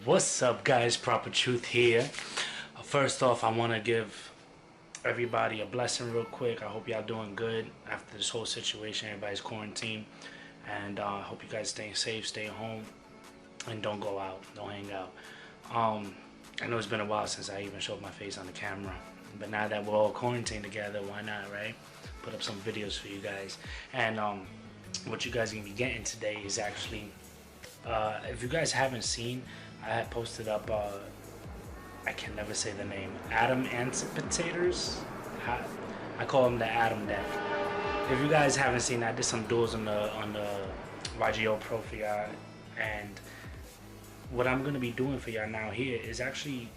What's up, guys? Proper Truth here. First off, I want to give everybody a blessing real quick. I hope y'all doing good after this whole situation. Everybody's quarantined, and I hope you guys staying safe, stay home, and don't go out, don't hang out. I know it's been a while since I even showed my face on the camera, but now that we're all quarantined together, why not, right? Put up some videos for you guys. And what you guys are gonna be getting today is actually, if you guys haven't seen, I had posted up, I can never say the name, Adamancipators. I call them the Adam Deck. If you guys haven't seen, I did some duels on the YGO Pro for y'all, and what I'm gonna be doing for y'all now here is actually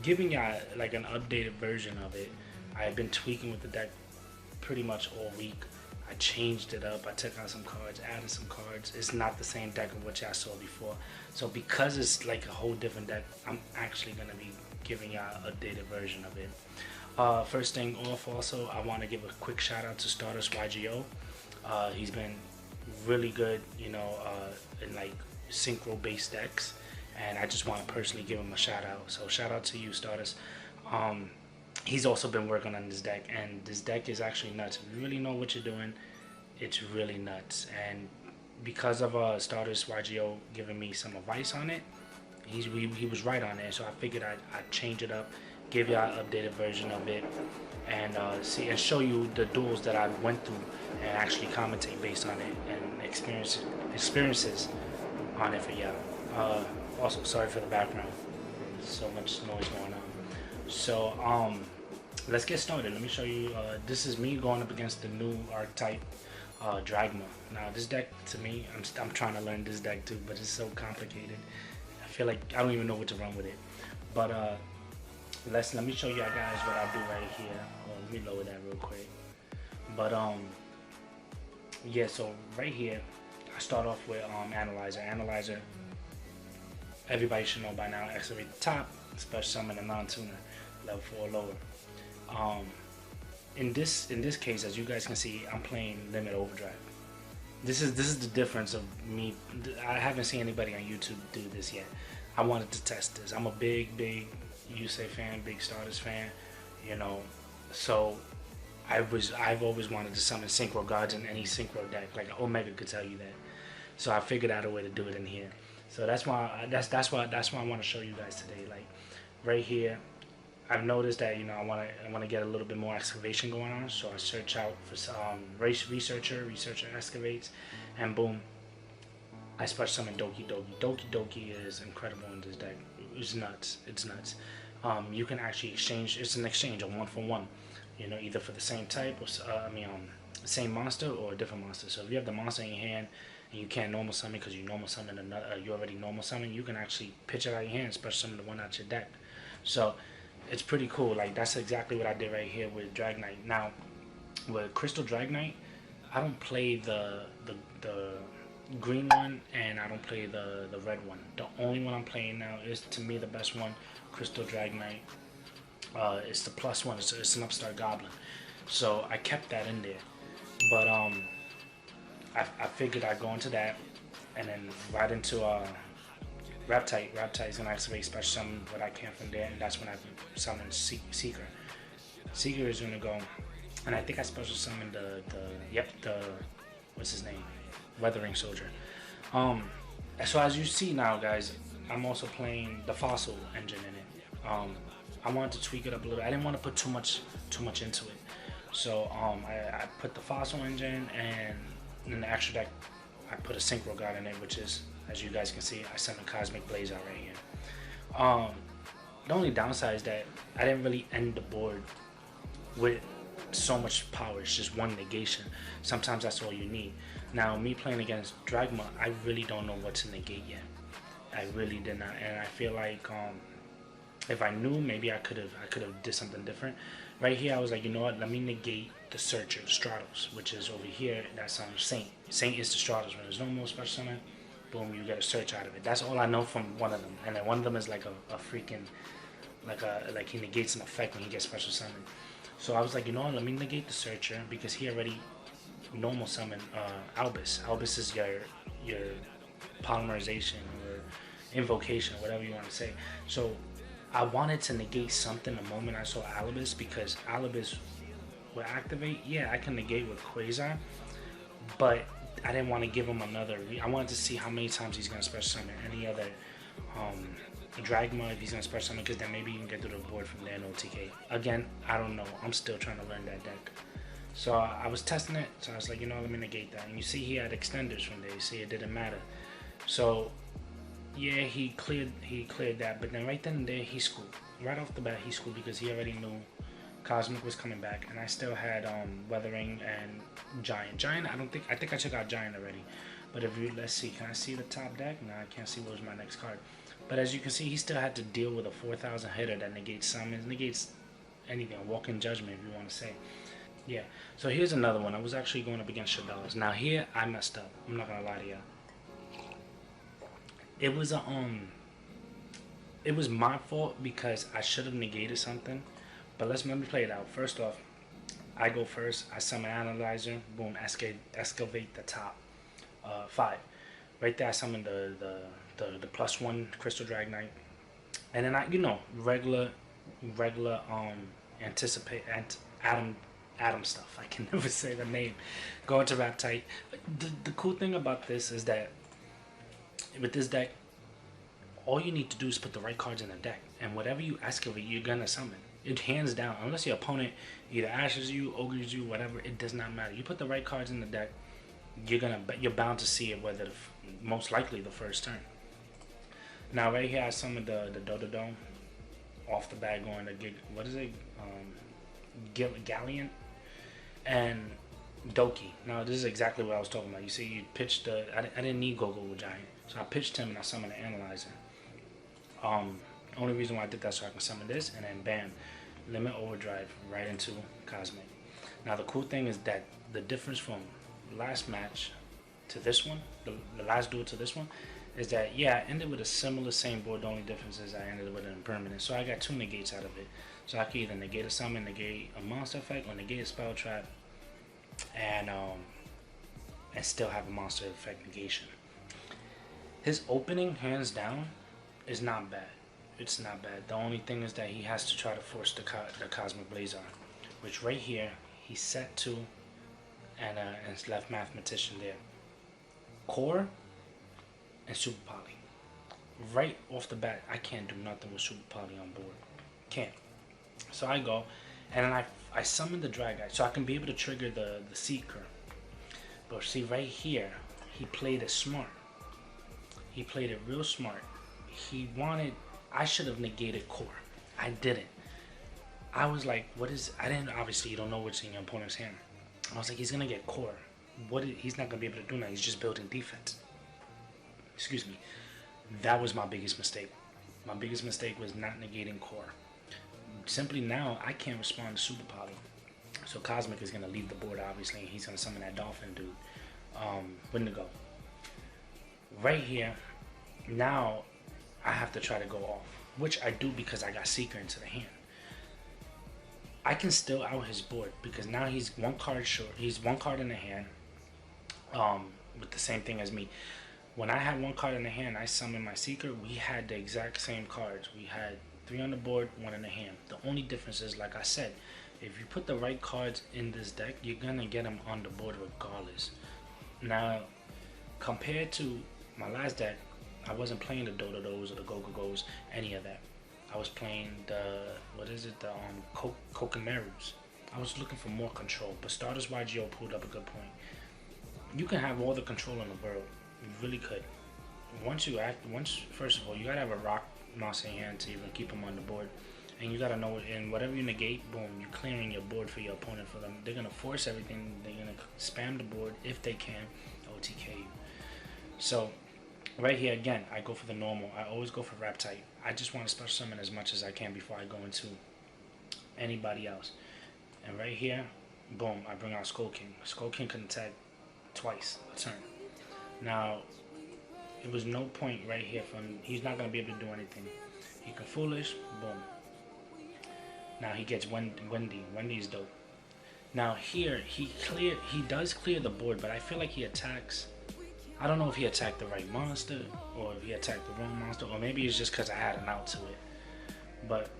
giving y'all like an updated version of it. I've been tweaking with the deck pretty much all week. I changed it up. I took out some cards, added some cards. It's not the same deck of what y'all saw before. So because it's like a whole different deck, I'm actually gonna be giving y'all an updated version of it. First thing off, also, I want to give a quick shout out to Stardust YGO. He's been really good, you know, in like synchro based decks, and I just want to personally give him a shout out. So shout out to you, Stardust. He's also been working on this deck, and this deck is actually nuts. If you really know what you're doing, it's really nuts. And because of Stardust YGO giving me some advice on it, he was right on there. So I figured I'd change it up, give y'all an updated version of it, and see and show you the duels that I went through, and actually commentate based on it and experiences on it for y'all. Also, sorry for the background. There's so much noise going on. So let's get started. Let me show you. This is me going up against the new archetype, Dragma. Now this deck, to me, I'm trying to learn this deck too, but it's so complicated. I feel like I don't even know what to run with it. But let me show you guys what I do right here. Let me lower that real quick. But yeah, so right here I start off with Analyzer. Everybody should know by now, activate the top, special summon a non-tuner, level 4 or lower. In this case, as you guys can see, I'm playing Limit Overdrive. This is the difference of me. I haven't seen anybody on YouTube do this yet. I wanted to test this. I'm a big Yusei fan, big Stardust fan, you know. So I've always wanted to summon synchro gods in any synchro deck. Like Omega could tell you that. So I figured out a way to do it in here. So that's why I want to show you guys today. Like right here, I've noticed that, you know, I want to get a little bit more excavation going on. So I search out for researcher excavates, and boom, I special summon Doki Doki. Doki Doki is incredible in this deck. It's nuts. It's nuts. You can actually exchange. It's an exchange, a 1-for-1. You know, either for the same type or same monster or a different monster. So if you have the monster in your hand and you can't normal summon because you normal summon another, you already normal summon, you can actually pitch it out of your hand, special summon the one out your deck. So it's pretty cool. Like that's exactly what I did right here with Dragonite. Now with Crystal Dragonite, I don't play the green one, and I don't play the red one. The only one I'm playing now is, to me, the best one, Crystal Dragonite. It's the plus one. It's an upstart goblin. So I kept that in there. But I figured I'd go into that, and then right into Reptite. Reptite is gonna activate special summon what I can from there, and that's when I summon Seeker. Seeker is gonna go, and I think I special summoned the what's his name? Weathering Soldier. So as you see now, guys, I'm also playing the Fossil engine in it. I wanted to tweak it up a little. I didn't want to put too much into it. So I put the Fossil engine, and in the extra deck I put a synchro god in it, which is, as you guys can see, I summon Cosmic Blazar right here. The only downside is that I didn't really end the board with so much power. It's just one negation. Sometimes that's all you need. Now me playing against Dragma, I really don't know what to negate yet. I really did not, and I feel like if I knew, maybe I could have did something different. Right here I was like, you know what, let me negate the Searcher, Stratos, which is over here. That's Saint. Saint is the Stratos. When there's no more special summon, boom, you get a search out of it. That's all I know from one of them. And then one of them is like a freaking, like he negates an effect when he gets special summoned. So I was like, you know what, let me negate the Searcher, because he already normal summon Albus. Albus is your polymerization, or invocation, whatever you want to say. So I wanted to negate something the moment I saw Alibis, because Alibis will activate. Yeah, I can negate with Quasar, but I didn't want to give him another. I wanted to see how many times he's gonna special summon any other Dragma, if he's gonna special summon, because then maybe you can get through the board from there, no TK. Again, I don't know. I'm still trying to learn that deck. So I was testing it. So I was like, you know, let me negate that. And you see, he had extenders from there. You see, it didn't matter. So yeah, he cleared that. But then right then and there, he schooled. Right off the bat, he schooled, because he already knew Cosmic was coming back, and I still had Weathering and Giant. I think I took out Giant already. But if you, let's see, can I see the top deck? No, I can't see what was my next card. But as you can see, he still had to deal with a 4,000 hitter that negates summons, negates anything, walk-in judgment, if you want to say. Yeah, so here's another one. I was actually going up against Shadow's. Now here, I messed up. I'm not gonna lie to you. It was it was my fault, because I should have negated something. But let me play it out. First off, I go first. I summon Analyzer. Boom, excavate the top 5. Right there, I summon the +1 Crystal Dragonite, and then I, you know, regular anticipate Adam stuff. I can never say the name. Go into Raptite. The cool thing about this is that with this deck, all you need to do is put the right cards in the deck, and whatever you excavate, you're gonna summon. It hands down, unless your opponent either ashes you, ogres you, whatever. It does not matter. You put the right cards in the deck, you're bound to see it, whether most likely the first turn. Now right here, I summoned the Dododome off the bat, going to what is it? Galleon and Doki. Now this is exactly what I was talking about. You see, you pitched the. I didn't need Gogo Giant, so I pitched him and I summoned the Analyzer. Only reason why I did that, so I can summon this, and then bam, Limit Overdrive right into Cosmic. Now the cool thing is that the difference from last match to this one, the last duel to this one, is that yeah, I ended with a similar same board. The only difference is I ended with an impermanent, so I got 2 negates out of it. So I can either negate a summon, negate a monster effect, or negate a spell trap, and still have a monster effect negation. His opening, hands down, is not bad. It's not bad. The only thing is that he has to try to force the Cosmic Blazar, which right here he set to, and left Mathematician there. Core and Super Poly. Right off the bat, I can't do nothing with Super Poly on board. Can't. So I go, and then I summon the Dragite, so I can be able to trigger the Seeker. But see right here, he played it smart. He played it real smart. He wanted. I should have negated Core. I didn't. I was like, what is... I didn't... Obviously, you don't know what's in your opponent's hand. I was like, he's going to get Core. He's not going to be able to do that. He's just building defense. Excuse me. That was my biggest mistake. My biggest mistake was not negating Core. Simply now, I can't respond to Super Poly. So Cosmic is going to leave the board, obviously, and he's going to summon that Dolphin dude. Wendigo. Right here, now I have to try to go off, which I do because I got Seeker into the hand. I can still out his board because now he's 1 card short. He's 1 card in the hand, with the same thing as me. When I had 1 card in the hand, I summoned my Seeker. We had the exact same cards. We had 3 on the board, 1 in the hand. The only difference is, like I said, if you put the right cards in this deck, you're gonna get them on the board regardless. Now, compared to my last deck, I wasn't playing the Dodos or the Go-Go-Go's, any of that. I was playing the, Kokomerus. I was looking for more control, but Stardust YGO pulled up a good point. You can have all the control in the world. You really could. First of all, you gotta have a rock monster in hand to even keep them on the board. And you gotta know it, and whatever you negate, boom, you're clearing your board for your opponent. For them, they're gonna force everything. They're gonna spam the board if they can, OTK you. So right here again, I go for the normal. I always go for Raptite. I just want to special summon as much as I can before I go into anybody else. And right here, boom, I bring out Skull King. Skull King can attack twice a turn. Now, it was no point right here from. He's not gonna be able to do anything. He can Foolish, boom. Now he gets Wendy. Wendy's dope. Now here he does clear the board, but I feel like he attacks. I don't know if he attacked the right monster or if he attacked the wrong monster, or maybe it's just because I had an out to it. But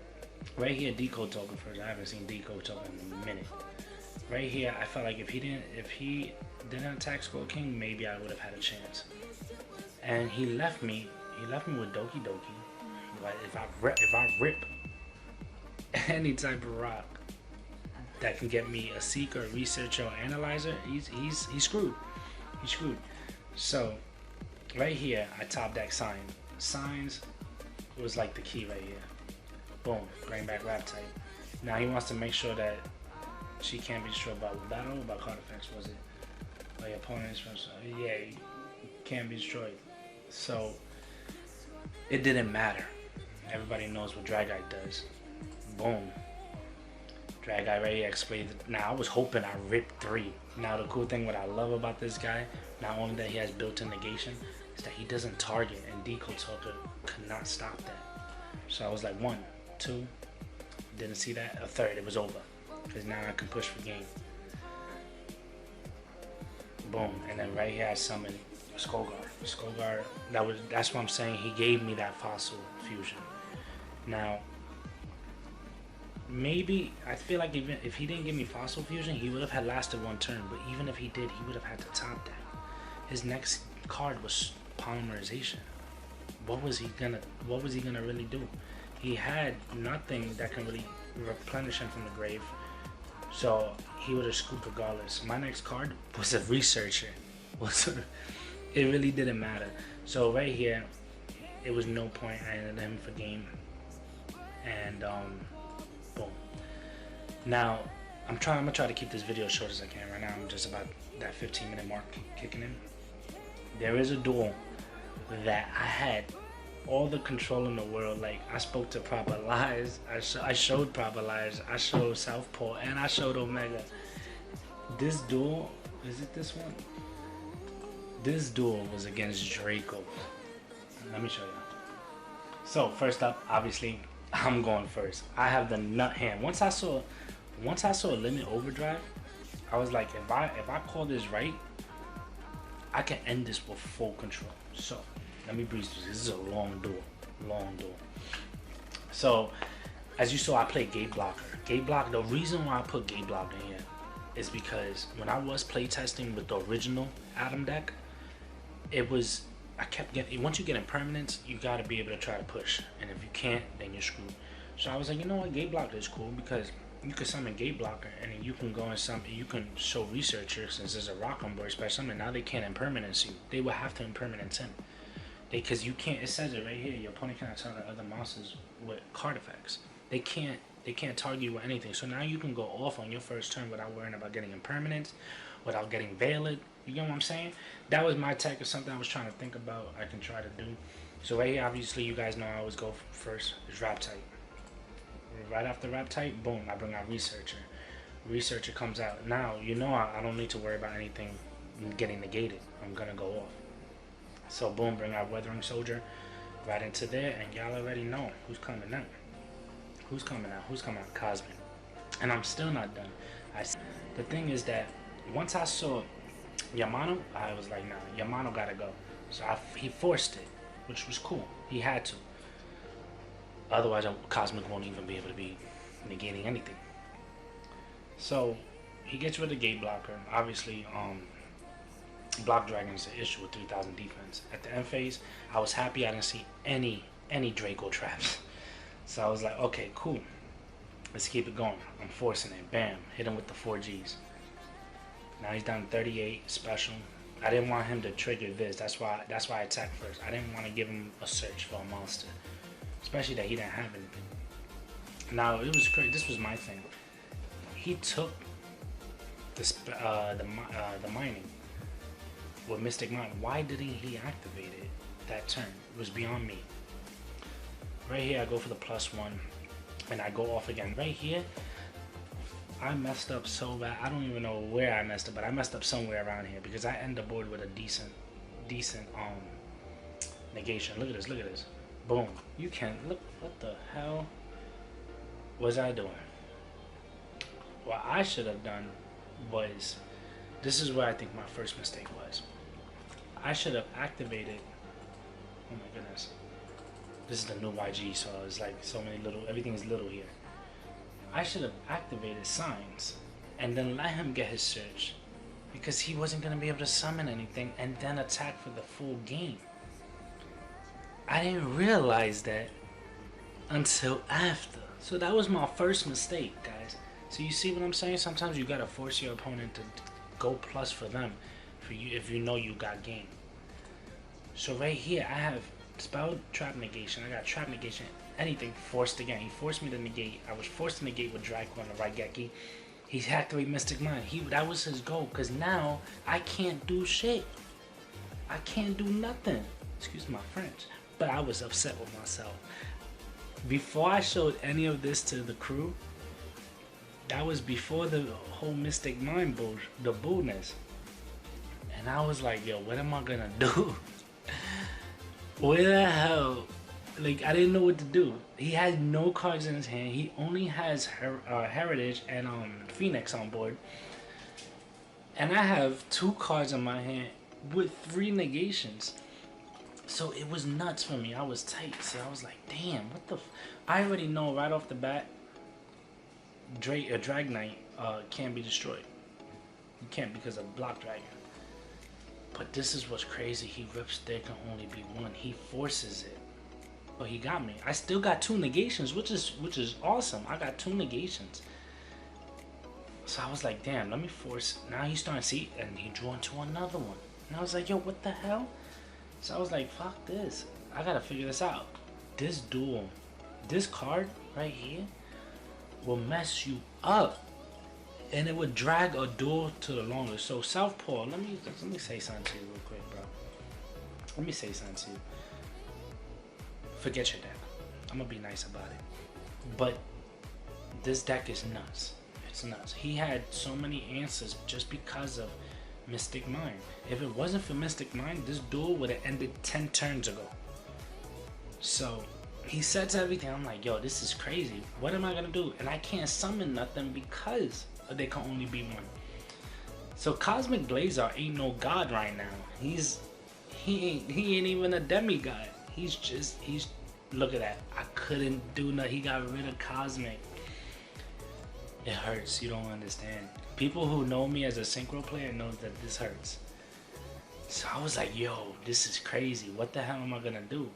right here, decode token first. I haven't seen decode token in a minute. Right here, I felt like if he didn't attack Skull King, maybe I would have had a chance. And he left me with Doki Doki. But if I rip any type of rock that can get me a seeker, researcher, or analyzer, he's screwed. He's screwed. So right here, I top deck Signs was like the key right here. Boom, bring back rap type. Now he wants to make sure that she can't be destroyed by battle or by card effects, was it? By your opponent's yeah, can't be destroyed. So it didn't matter. Everybody knows what Drag Eye does. Boom. Drag Eye right here explained it. Now I was hoping I ripped 3. Now the cool thing, what I love about this guy, not only that he has built-in negation, is that he doesn't target, and Decode Talker could not stop that. So I was like 1, 2, didn't see that, a 3rd, it was over. Because now I can push for game. Boom, and then right here I summoned Skullguard. Skullguard, that's what I'm saying, he gave me that fossil fusion. Now, maybe, I feel like even if he didn't give me fossil fusion, he would have had lasted 1 turn, but even if he did, he would have had to top that. His next card was polymerization. What was he gonna really do? He had nothing that can really replenish him from the grave, so he would have scooped regardless. My next card was a researcher. It really didn't matter. So right here, it was no point. I ended him for game, and boom. Now I'm gonna try to keep this video as short as I can. Right now I'm just about that 15-minute mark kicking in. There is a duel that I had all the control in the world. Like, I spoke to Proper Lies, I showed Proper Lies, I showed Southpaw, and I showed Omega. This duel, is it this one? This duel was against Draco. Let me show you. So first up, obviously, I'm going first. I have the nut hand. Once I saw Limit Overdrive, I was like, if I call this right, I can end this with full control. So let me breeze through this. This is a long duel. So as you saw, I played Gate Blocker. Gate Block, the reason why I put Gate Block in here is because when I was playtesting with the original Adam deck, I kept getting, once you get impermanence, you gotta be able to try to push, and if you can't, then you're screwed. So I was like, you know what, Gate Blocker is cool because you can summon Gate Blocker, and then you can go and you can show Researcher, since there's a rock on board, special summon. Now they can't impermanence you. They will have to impermanence him. Because you can't, it says it right here, your opponent cannot target other monsters with card effects. They can't target you with anything. So now you can go off on your first turn without worrying about getting impermanence, without getting Veiled. You get what I'm saying? That was my tech, or something I was trying to think about I can try to do. So right here, obviously you guys know I always go first is Rap Type. Right after Rap Type, boom, I bring out Researcher. Researcher comes out. Now, you know I don't need to worry about anything getting negated. I'm gonna go off. So boom, bring out Weathering Soldier right into there, and y'all already know who's coming out. Who's coming out? Cosmic. And I'm still not done. The thing is that once I saw Yamano, I was like, nah, Yamano gotta go. So he forced it, which was cool. He had to. Otherwise, Cosmic won't even be able to be negating anything. So he gets rid of Gate Blocker. Obviously, Block Dragon is an issue with 3000 defense. At the end phase, I was happy I didn't see any Draco traps. So I was like, okay, cool. Let's keep it going. I'm forcing it. Bam. Hit him with the 4Gs. Now he's down 38 special. I didn't want him to trigger this. That's why I attacked first. I didn't want to give him a search for a monster, especially that he didn't have anything. Now it was crazy. This was my thing. He took the mining with Mystic Mine. Why didn't he activate it that turn? It was beyond me. Right here, I go for the +1, and I go off again. Right here, I messed up so bad. I don't even know where I messed up, but I messed up somewhere around here because I end the board with a decent negation. Look at this. Boom. You can't look. What the hell was I doing? What I should have done was, this is where I think my first mistake was. I should have activated. Oh my goodness. This is the new YG, so it's like so many little, everything is little here. I should have activated signs and then let him get his search, because he wasn't going to be able to summon anything and then attack for the full game. I didn't realize that until after. So that was my first mistake, guys. So you see what I'm saying? Sometimes you got to force your opponent to go plus for them, for you, if you know you got game. So right here I have spell trap negation. I got trap negation, anything forced again. He forced me to negate. I was forced to negate with Draco on the right Geki. He activated Mystic Mind. That was his goal, because now I can't do shit. I can't do nothing. Excuse my French. But I was upset with myself. Before I showed any of this to the crew, that was before the whole Mystic Mind bull, the bullness. And I was like, yo, what am I gonna do? Where the hell? Like, I didn't know what to do. He had no cards in his hand. He only has Heritage and Phoenix on board. And I have 2 cards in my hand with 3 negations. So it was nuts for me. I was tight. So I was like, damn, what the I already know right off the bat, Dragonite can't be destroyed. You can't, because of Block Dragon. But this is what's crazy. He rips there can only be one. He forces it. Oh, he got me. I still got 2 negations, which is awesome. I got 2 negations. So I was like, damn, let me force. Now he's starting to see, and he drew into another one. And I was like, yo, what the hell? So I was like, fuck this. I gotta figure this out. This duel, this card right here will mess you up. And it would drag a duel to the longest. So Southpaw, let me say something to you real quick, bro. Let me say something to you. Forget your deck. I'm gonna be nice about it. But this deck is nuts. It's nuts. He had so many answers just because of Mystic Mind. If it wasn't for Mystic Mind, this duel would have ended 10 turns ago. So he sets everything. I'm like, yo, this is crazy. What am I gonna do? And I can't summon nothing because there can only be one. So Cosmic Blazar ain't no god right now. He ain't even a demigod. He's look at that. I couldn't do nothing. He got rid of Cosmic. It hurts. You don't understand. People who know me as a synchro player know that this hurts. So I was like, yo, this is crazy. What the hell am I gonna do?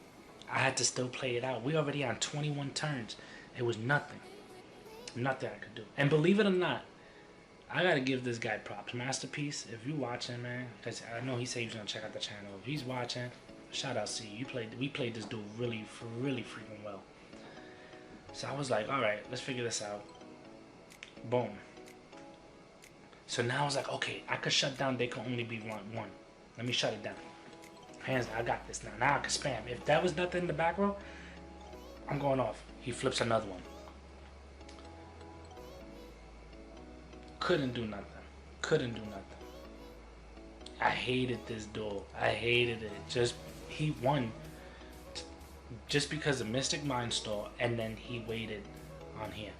I had to still play it out. We already on 21 turns. It was nothing. Nothing I could do. And believe it or not, I gotta give this guy props. Masterpiece, if you watching, man, because I know he said he was gonna check out the channel. If he's watching, shout out, C. We played this dude really freaking well. So I was like, all right, let's figure this out. Boom. So now I was like, okay, I could shut down. They can only be one. Let me shut it down. Hands, I got this now. Now I can spam. If that was nothing in the back row, I'm going off. He flips another one. Couldn't do nothing. Couldn't do nothing. I hated this duel. I hated it. He won just because of Mystic Mind stall, and then he waited on here.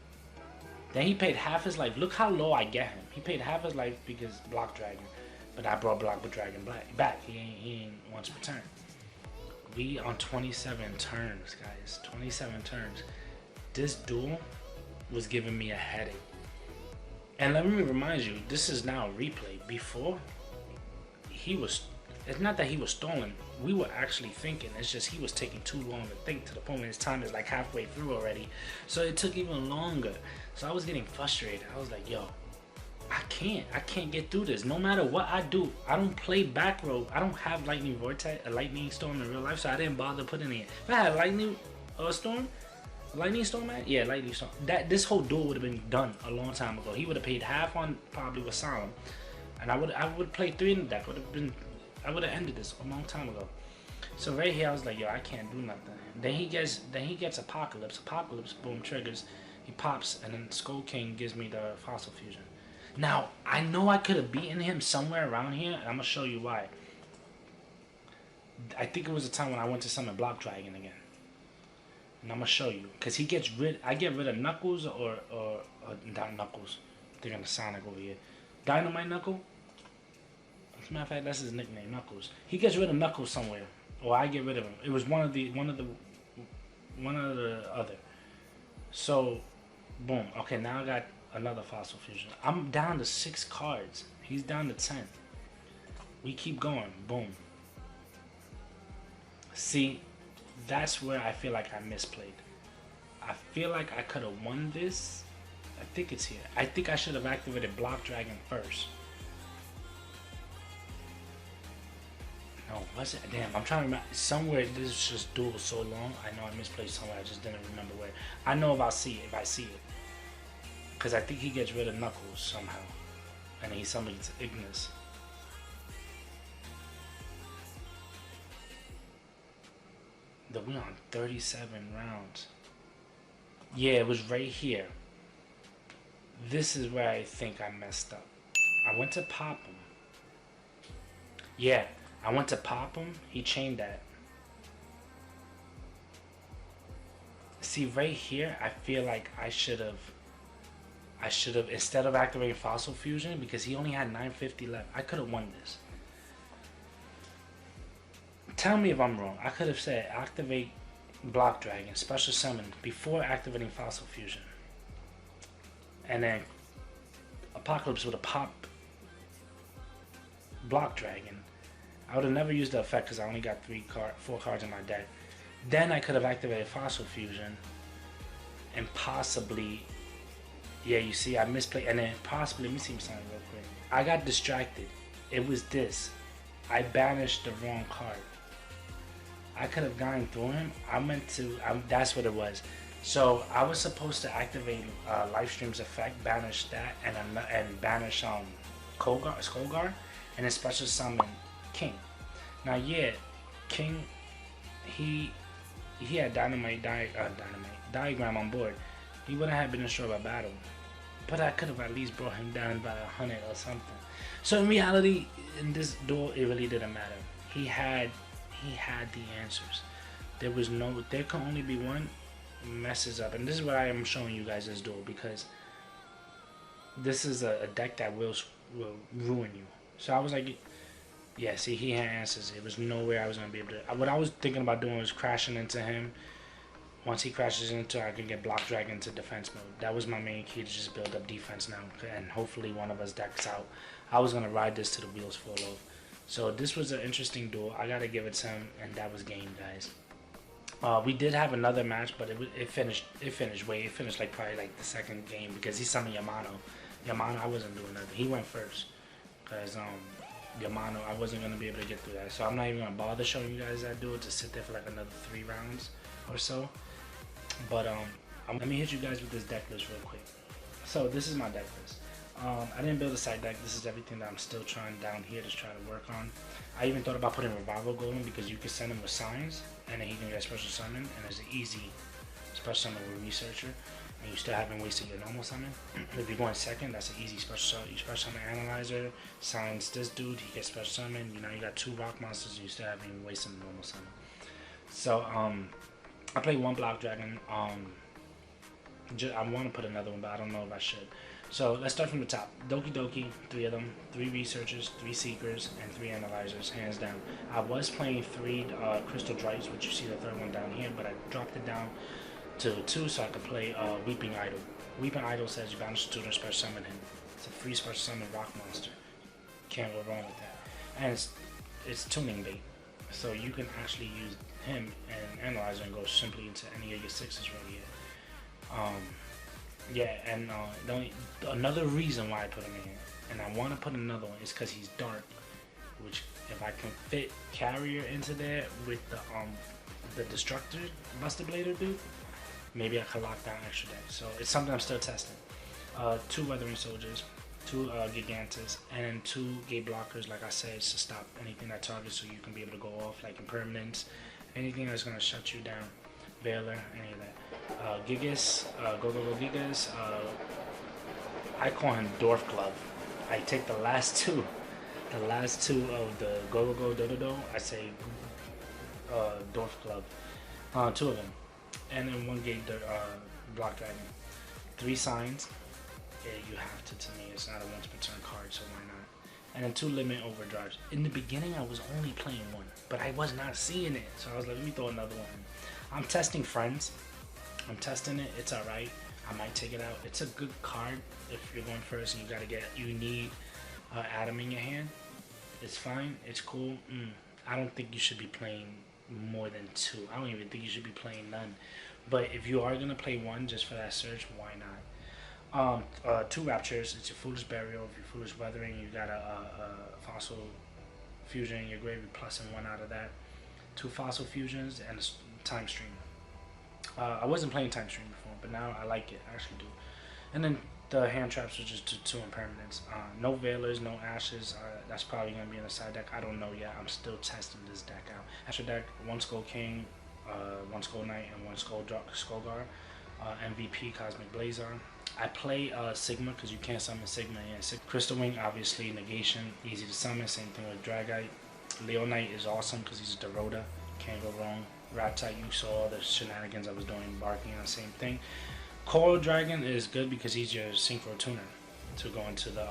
Then he paid half his life. Look how low I get him. He paid half his life because Block Dragon. But I brought Block Dragon back. He ain't once per turn. We on 27 turns, guys. 27 turns. This duel was giving me a headache. And let me remind you, this is now a replay. Before, it's not that he was stalling. We were actually thinking. It's just he was taking too long to think, to the point where his time is like halfway through already. So it took even longer. So I was getting frustrated. I was like, yo, I can't get through this. No matter what I do, I don't play back row. I don't have Lightning Vortex, a Lightning Storm in real life, so I didn't bother putting it in. If I had Lightning Storm, Lightning Storm, man? Yeah, Lightning Storm. This whole duel would have been done a long time ago. He would have paid half on probably with Solemn, and I would play 3 in the deck. I would have ended this a long time ago. So right here, I was like, yo, I can't do nothing. Then he gets Apocalypse. Apocalypse, boom, triggers. He pops, and then Skull King gives me the Fossil Fusion. Now, I know I could have beaten him somewhere around here, and I'm going to show you why. I think it was the time when I went to summon Block Dragon again. And I'm going to show you. Because I get rid of Knuckles or not Knuckles. I'm thinking of Sonic over here. Dynamite Knuckle. As a matter of fact, that's his nickname, Knuckles. He gets rid of Knuckles somewhere, or I get rid of him. It was one of the other. So, boom. Okay, now I got another Fossil Fusion. I'm down to 6 cards. He's down to 10. We keep going. Boom. See, that's where I feel like I misplayed. I feel like I could have won this. I think it's here. I think I should have activated Blazar Dragon first. No, was it? Damn, I'm trying to remember. Somewhere, this is just duel so long. I know I misplayed somewhere. I just didn't remember where. I know if I see it. Because I think he gets rid of Knuckles somehow. And he summons Ignis. We on 37 rounds. Yeah, it was right here. This is where I think I messed up. I went to pop him. Yeah, I went to pop him. He chained that. See, right here, I feel like I should have, instead of activating Fossil Fusion, because he only had 950 left, I could have won this. Tell me if I'm wrong. I could have said activate Blazar Dragon, special summon, before activating Fossil Fusion. And then Apocalypse would have popped Blazar Dragon. I would have never used the effect because I only got 4 cards in my deck. Then I could have activated Fossil Fusion. And possibly, yeah, you see, I misplayed. And then possibly, let me see something real quick. I got distracted. It was this. I banished the wrong card. I could have gone through him. That's what it was. So I was supposed to activate Livestream's effect, banish that, and banish Skullguard, and then special summon King. Now, yeah, King, he had Diagram on board. He wouldn't have been destroyed by battle, but I could have at least brought him down by 100 or something. So in reality, in this duel, it really didn't matter. He had the answers. There can only be one messes up, and this is what I am showing you guys this duel, because this is a deck that will ruin you. So I was like, yeah, see, he had answers. There was no way I was gonna be able to. What I was thinking about doing was crashing into him. Once he crashes into, I can get Blazar Dragon into defense mode. That was my main key, to just build up defense now, and hopefully one of us decks out. I was gonna ride this to the wheels fall off. So this was an interesting duel. I gotta give it to him, and that was game, guys. We did have another match, but it finished like probably like the second game, because he summoned Yamano. Yamano, I wasn't doing nothing. He went first, because Yamano, I wasn't gonna be able to get through that. So I'm not even gonna bother showing you guys that duel, to sit there for like another 3 rounds or so. But let me hit you guys with this deck list real quick. So this is my deck list. I didn't build a side deck. This is everything that I'm still trying down here to try to work on. I even thought about putting Revival Golem, because you can send him with signs, and then he can get special summon, and it's an easy special summon with Researcher, and you still haven't wasted your normal summon. If you're going second, that's an easy special summon. You special summon Analyzer, signs this dude, he gets special summon. You know, you got 2 rock monsters, and you still haven't even wasted the normal summon. So I played 1 Blazar Dragon. I want to put another one, but I don't know if I should. So let's start from the top. Doki Doki, 3 of them, 3 Researchers, 3 Seekers, and 3 Analyzers, hands down. I was playing 3 Crystal Drites, which you see the 3rd one down here, but I dropped it down to 2 so I could play Weeping Idol. Weeping Idol says you banish a tutor and special summon him. It's a free special summon rock monster. Can't go wrong with that. And it's tuning bait, so you can actually use him and Analyzer and go simply into any of your 6s right here. Yeah, and another reason why I put him in here, and I want to put another one, is because he's dark, which if I can fit Carrier into there with the Destructor Buster Blader dude, maybe I can lock down extra deck. So it's something I'm still testing. 2 Weathering Soldiers, 2 Gigantus, and 2 Gate Blockers, like I said, to stop anything that targets, so you can be able to go off, like Impermanence, anything that's going to shut you down, Veiler, any of that. Gigas, Go Gigas, I call him Dwarf Glove. I take the last two of the Go Dodo, I say Dwarf Glove. 2 of them. And then 1 Gate Blazar Dragon. 3 signs. Yeah, you have to me. It's not a once per turn card, so why not? and then 2 limit overdrives. In the beginning, I was only playing 1, but I was not seeing it, so I was like, let me throw another one. I'm testing Friends. I'm testing it. It's alright. I might take it out. It's a good card if you're going first and you need Adam in your hand. It's fine. It's cool. I don't think you should be playing more than 2. I don't even think you should be playing none. But if you are gonna play 1 just for that search, why not? 2 Raptures. It's your Foolish Burial. If you're Foolish Weathering, you got a Fossil Fusion in your grave. You're plussing 1 out of that. 2 Fossil Fusions and a Time Stream. I wasn't playing Time Stream before, but now I like it. I actually do. And then the hand traps are just 2 impermanents. No Veilers, no Ashes. That's probably going to be in the side deck. I don't know yet. I'm still testing this deck out. Extra deck, 1 Skull King, 1 Skull Knight, and 1 Skull Guard. MVP, Cosmic Blazar. I play Sigma because you can't summon Sigma. Yeah, Crystal Wing, obviously, negation, easy to summon. Same thing with Dragite. Leo Knight is awesome because he's a Dorota. Can't go wrong. Ratite, you saw all the shenanigans I was doing, barking on the same thing. Coral Dragon is good because he's your synchro tuner to go into the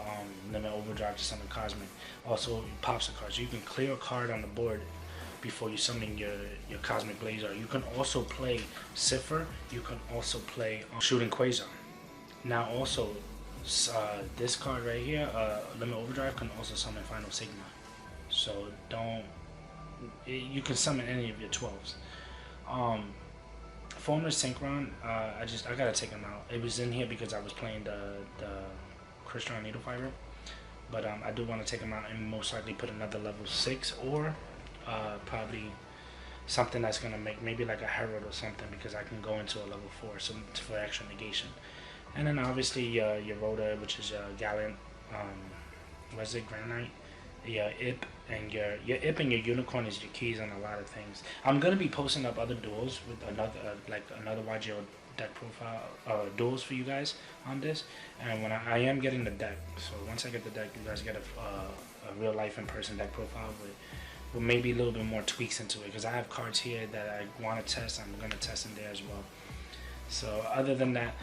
limit overdrive to summon Cosmic. Also, it pops a card, so you can clear a card on the board before you summon your Cosmic Blazar. You can also play Cipher. You can also play Shooting Quasar. Now, also, this card right here, limit overdrive, can also summon Final Sigma. So you can summon any of your 12s. Formless Synchron, I gotta take him out. It was in here because I was playing the Crystal Needle Fiber, but I do want to take him out and most likely put another level 6 or probably something that's gonna make maybe like a Herald or something, because I can go into a level 4 so for extra negation. And then obviously your Rhoda, which is Gallant, was it Granite? Your IP and your IP and your Unicorn is your keys on a lot of things. I'm gonna be posting up other duels with another YGO deck profile duels for you guys on this, and when I am getting the deck, so once I get the deck, you guys get a real life in person deck profile with maybe a little bit more tweaks into it, because I have cards here that I want to test. I'm gonna test in there as well. So other than that,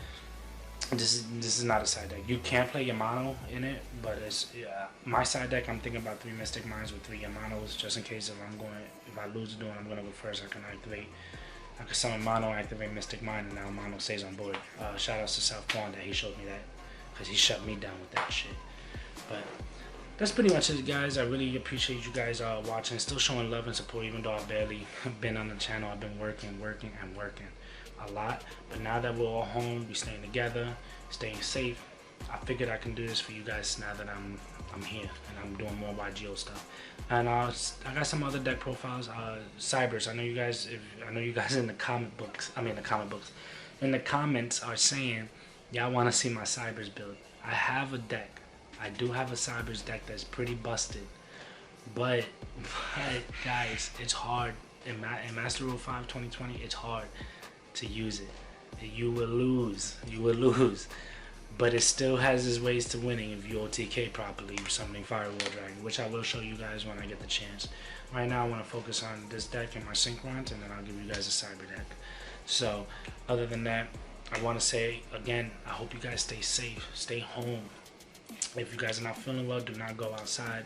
this is not a side deck. You can play Yamano in it, but it's my side deck. I'm thinking about 3 Mystic Minds with 3 Yamanos, just in case if I lose the duel, I'm gonna go first. I can summon Mono, activate Mystic Mind, and now Mono stays on board. Shout outs to South Pawn that he showed me that, because he shut me down with that shit. But that's pretty much it, guys. I really appreciate you guys watching, still showing love and support, even though I've barely been on the channel. I've been working a lot, but now that we're all home, we staying together, staying safe. I figured I can do this for you guys now that I'm here and I'm doing more YGO stuff. And I got some other deck profiles. Cybers. I know you guys in the in the comments are saying y'all want to see my Cybers build. I have a deck. I do have a Cybers deck that's pretty busted, but guys, it's hard in Master Rule 5 2020. It's hard to use it. You will lose, but it still has its ways to winning if you OTK properly with summoning Firewall Dragon, which I will show you guys when I get the chance. Right now I want to focus on this deck and my Synchrons, and then I'll give you guys a Cyber deck. So other than that, I want to say again, I hope you guys stay safe, stay home. If you guys are not feeling well, do not go outside.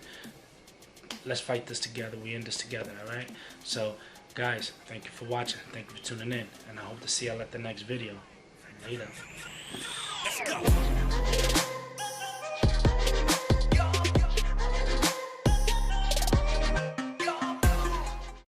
Let's fight this together. We in this together, alright? So guys, thank you for watching. Thank you for tuning in. And I hope to see y'all at the next video. Later.